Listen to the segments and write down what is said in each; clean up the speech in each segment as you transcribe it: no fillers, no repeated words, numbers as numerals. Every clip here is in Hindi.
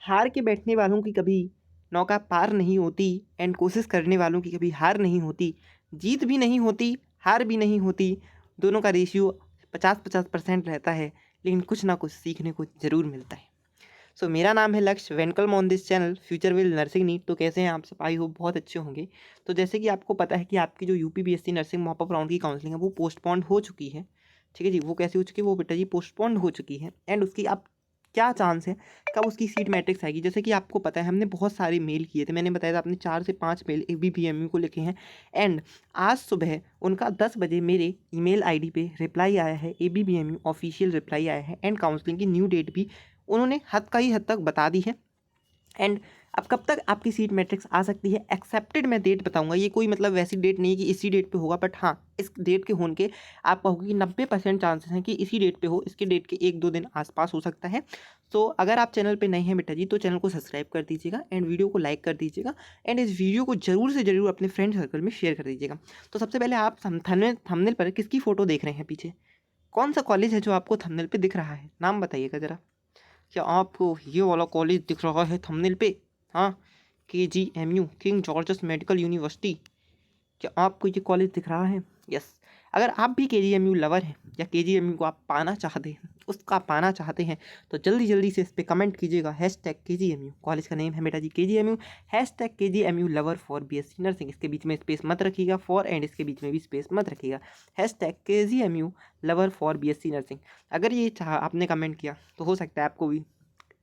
हार के बैठने वालों की कभी नौका पार नहीं होती एंड कोशिश करने वालों की कभी हार नहीं होती। जीत भी नहीं होती, हार भी नहीं होती, दोनों का रेशियो 50-50% रहता है, लेकिन कुछ ना कुछ सीखने को ज़रूर मिलता है। सो मेरा नाम है Lakshya, welcome on this channel future will nursing NEET. तो कैसे हैं आप सब? आई होप बहुत अच्छे होंगे। तो जैसे कि आपको पता है कि आपकी जो UPPSC nursing mop up round की काउंसलिंग है वो पोस्टपोन्ड हो चुकी है। ठीक है जी, वो कैसे हो चुकी है? वो बेटा जी पोस्टपोन्ड हो चुकी है एंड उसकी अब क्या चांस है कब उसकी सीट मैट्रिक्स आएगी? जैसे कि आपको पता है हमने बहुत सारे मेल किए थे, मैंने बताया था आपने 4 से 5 मेल एबीपीएमयू को लिखे हैं एंड आज सुबह उनका 10 बजे मेरे ईमेल आईडी पे रिप्लाई आया है, एबीपीएमयू ऑफिशियल रिप्लाई आया है एंड काउंसलिंग की न्यू डेट भी उन्होंने हद तक बता दी है एंड अब कब तक आपकी सीट मैट्रिक्स आ सकती है? एक्सेप्टेड मैं डेट बताऊंगा, ये कोई मतलब वैसी डेट नहीं है कि इसी डेट पे होगा, बट हाँ इस डेट के होने के आप कहोगे कि 90% चांसेस हैं कि इसी डेट पे हो, इसके डेट के 1-2 दिन आसपास हो सकता है। तो अगर आप चैनल पे नए हैं बेटा जी तो चैनल को सब्सक्राइब कर दीजिएगा एंड वीडियो को लाइक कर दीजिएगा एंड इस वीडियो को जरूर से जरूर अपने फ्रेंड सर्कल में शेयर कर दीजिएगा। तो सबसे पहले आप थंबनेल पर किसकी फ़ोटो देख रहे हैं? पीछे कौन सा कॉलेज है जो आपको थंबनेल पे दिख रहा है? नाम बताइएगा ज़रा। क्या आपको ये वाला कॉलेज दिख रहा है थंबनेल पे? हाँ, KGMU king Gorges medical university. क्या आपको ये कॉलेज दिख रहा है? यस। अगर आप भी KGMU लवर हैं या KGMU को आप पाना चाहते हैं, उसका पाना चाहते हैं, तो जल्दी जल्दी से इस पर कमेंट कीजिएगा #KGMU। कॉलेज का नेम है बेटा जी KGMU, #KGMU lover for BSc nursing. इसके बीच में स्पेस मत रखिएगा, फॉर एंड इसके बीच में भी स्पेस मत रखिएगा। #KGMU lover for BSc nursing. अगर ये चाह आपने कमेंट किया तो हो सकता है आपको भी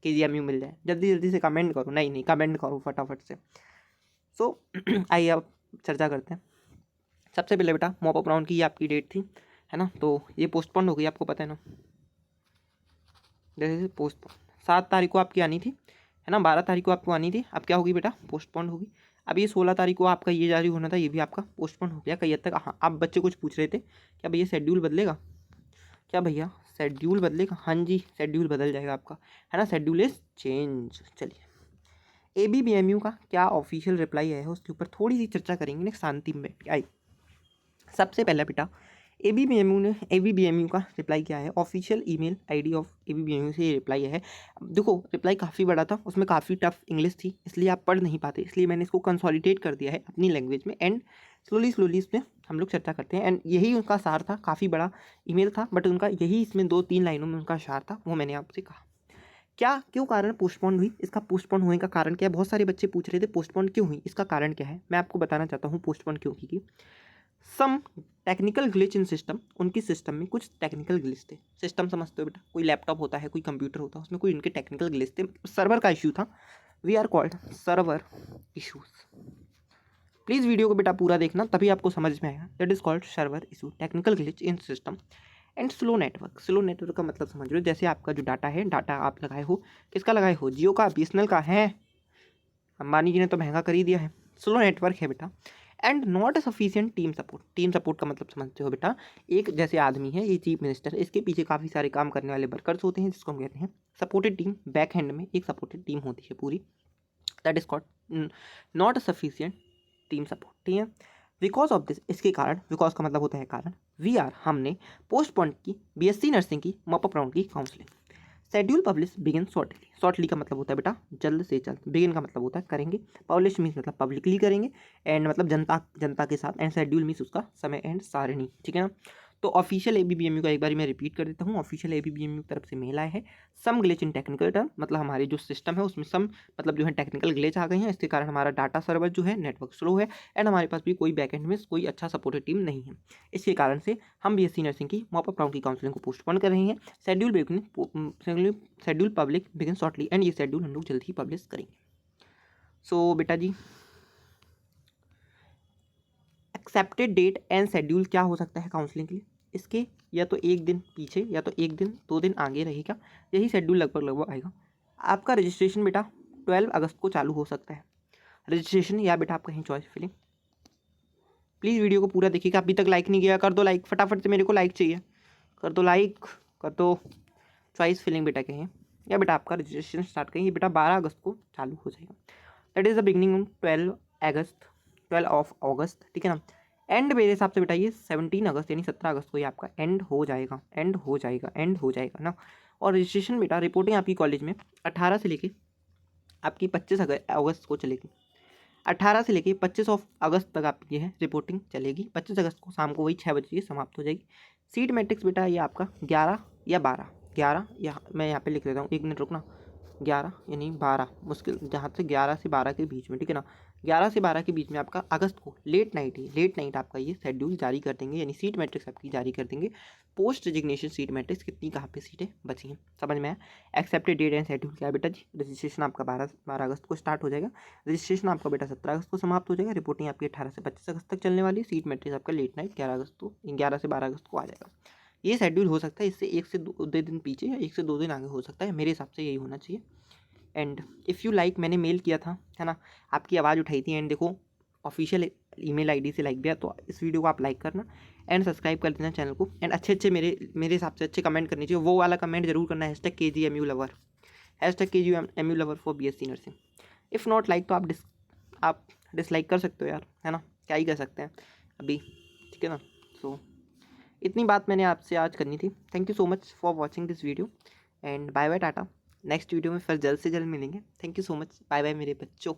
KGMU मिल जाए। जल्दी जल्दी से कमेंट करो, नहीं कमेंट करो फटाफट से। सो आइए अब चर्चा करते हैं। सबसे पहले बेटा मॉप अप राउंड की ये आपकी डेट थी, है ना? तो ये पोस्टपोन हो गई, आपको पता है ना? जैसे पोस्टपोन 7 तारीख को आपकी आनी थी, है ना? 12 तारीख को आपको आनी थी, अब क्या होगी बेटा? पोस्टपोन होगी। अब ये 16 तारीख को आपका ये जारी होना था, ये भी आपका पोस्टपोन हो गया कई हद तक। हाँ, आप बच्चे कुछ पूछ रहे थे क्या भैया शेड्यूल बदलेगा? क्या भैया शेड्यूल बदलेगा? हाँ जी, शेड्यूल बदल जाएगा आपका, है ना? Schedule is change. चलिए एबीपीएमयू का क्या ऑफिशियल रिप्लाई आया है उसके ऊपर थोड़ी सी चर्चा करेंगे ना शांति में बैठ के। आई सबसे पहला बेटा एबीपीएमयू का रिप्लाई क्या है? ऑफिशियल ईमेल आईडी ऑफ एबीपीएमयू से ये रिप्लाई है। देखो रिप्लाई काफ़ी बड़ा था, उसमें काफ़ी टफ इंग्लिश थी, इसलिए आप पढ़ नहीं पाते, इसलिए मैंने इसको कंसोलिडेट कर दिया है अपनी लैंग्वेज में एंड स्लोली इसमें हम लोग चर्चा करते हैं। एंड यही उनका सार था, काफ़ी बड़ा ईमेल था बट उनका यही इसमें 2-3 लाइनों में उनका सार था, वो मैंने आपसे कहा। क्या क्यों कारण पोस्टपोन हुई? इसका पोस्टपोन होने का कारण क्या है? बहुत सारे बच्चे पूछ रहे थे पोस्टपोन क्यों हुई, इसका कारण क्या है? मैं आपको बताना चाहता हूँ पोस्टपोन क्यों की। Some technical glitch in system, उनकी सिस्टम में कुछ टेक्निकल ग्लिच थे। सिस्टम समझते हो बेटा? कोई लैपटॉप होता है, कोई कंप्यूटर होता है, उसमें कोई इनके टेक्निकल ग्लिच थे, सर्वर का इशू था। We are called server issues. Please video को बेटा पूरा देखना तभी आपको समझ में आएगा। That is called server issue, technical glitch in system and slow network. Slow network का मतलब समझ रहे हो? जैसे आपका जो डाटा है, डाटा आप लगाए हो, किसका लगाए हो? जियो का, BSNL का है? अंबानी जी ने तो महंगा कर ही दिया है। स्लो नेटवर्क है बेटा and not sufficient team support. Team support का मतलब समझते हो बेटा? एक जैसे आदमी है, ये चीफ मिनिस्टर है, इसके पीछे काफ़ी सारे काम करने वाले वर्कर्स होते हैं जिसको हम कहते हैं सपोर्टेड टीम। बैक हैंड में एक सपोर्टेड टीम होती है पूरी, that is called not sufficient team support. ठीक है, बिकॉज ऑफ दिस, इसके कारण, बिकॉज का मतलब होता है कारण, वी आर हमने पोस्टपोन की BSc नर्सिंग की मॉप अप राउंड की counselling. Schedule publish begin shortly. Shortly का मतलब होता है बेटा जल्द से जल्द, बिगिन का मतलब होता है करेंगे, पब्लिश मीन्स मतलब पब्लिकली करेंगे एंड मतलब जनता के साथ, एंड शेड्यूल मीन्स उसका समय एंड सारणी। ठीक है ना? तो ऑफिशियल एबीपीएमयू का एक बार मैं रिपीट कर देता हूँ। ऑफिशियल एबीपीएमयू की तरफ से मेल आया है। Some glitch in technical term, मतलब हमारे जो सिस्टम है उसमें सम मतलब जो है टेक्निकल ग्लिच आ गई हैं, इसके कारण हमारा डाटा सर्वर जो है नेटवर्क स्लो है एंड हमारे पास भी कोई बैकएंड में कोई अच्छा सपोर्टेड टीम नहीं है। इसके कारण से हम BSc नर्सिंग की मॉप अप राउंड की काउंसलिंग को पोस्टपोन कर रहे हैं। Schedule public begin shortly and ये शेड्यूल हम लोग जल्द ही पब्लिश करेंगे। सो बेटा जी एक्सेप्टेड डेट एंड शेड्यूल क्या हो सकता है काउंसलिंग के लिए? इसके या तो एक दिन पीछे या तो एक दिन 2 दिन आगे रहेगा, यही शेड्यूल लगभग आएगा। आपका रजिस्ट्रेशन बेटा 12 अगस्त को चालू हो सकता है। रजिस्ट्रेशन या बेटा आप कहीं चॉइस फिलिंग। प्लीज़ वीडियो को पूरा देखिएगा। अभी तक लाइक नहीं किया, कर दो लाइक फटाफट से, मेरे को लाइक चाहिए, कर दो लाइक, कर दो। चॉइस फिलिंग बेटा कहीं या बेटा आपका रजिस्ट्रेशन स्टार्ट करेंगे बेटा 12 अगस्त को चालू हो जाएगा। That is the beginning 12 of अगस्त। ठीक है ना? एंड मेरे हिसाब से बेटा ये 17 अगस्त यानी 17 अगस्त को ये आपका एंड हो जाएगा, एंड हो जाएगा ना। और रजिस्ट्रेशन बेटा रिपोर्टिंग आपकी कॉलेज में 18 से लेके आपकी 25 अगस्त को चलेगी। 18 से लेके 25 अगस्त तक आपकी ये है रिपोर्टिंग चलेगी। 25 अगस्त को शाम को वही 6 बजे समाप्त हो जाएगी। सीट मैट्रिक्स बेटा ये आपका 11 या 12, 11 या मैं यहाँ पे लिख देता हूँ, 1 मिनट रुकना, 11 यानी 12 मुश्किल, जहाँ से 11 से 12 के बीच में, ठीक है ना, 11 से 12 के बीच में आपका अगस्त को लेट नाइट आपका ये शेड्यूल जारी कर देंगे, यानी सीट मैट्रिक्स आपकी जारी कर देंगे। पोस्ट रेजिग्नेशन सीट मैट्रिक्स कितनी कहाँ पे सीटें बची हैं समझ में आया। एक्सेप्टेड डेट एंड शेड्यूल क्या है बेटा जी, रजिस्ट्रेशन आपका 12 अगस्त को स्टार्ट हो जाएगा। रजिस्ट्रेशन आपका बेटा 17 अगस्त को समाप्त हो जाएगा। रिपोर्टिंग आपकी 18 से 25 अगस्त तक चलने वाली है। सीट मैट्रिक्स आपका लेट नाइट 11 से 12 अगस्त को आ जाएगा। ये शेड्यूल हो सकता है इससे 1 से 2 दिन पीछे या 1 से 2 दिन आगे हो सकता है, मेरे हिसाब से यही होना चाहिए। एंड इफ़ यू लाइक, मैंने मेल किया था है ना, आपकी आवाज़ उठाई थी, एंड देखो ऑफिशियल ईमेल आईडी से लाइक भी है, तो इस वीडियो को आप लाइक करना एंड सब्सक्राइब कर देना चैनल को। एंड अच्छे मेरे हिसाब से अच्छे कमेंट करनी चाहिए, वो वाला कमेंट जरूर करना, #KGMU lover, #KGMU lover for BSc nursing. If not like तो आप डिसलाइक कर सकते हो यार, है ना, क्या ही कर सकते हैं अभी, ठीक है ना। सो इतनी बात मैंने आपसे आज करनी थी। Thank you so much for watching this video and bye bye tata. Next video में फिर जल्द से जल्द मिलेंगे। Thank you so much, bye bye मेरे बच्चों।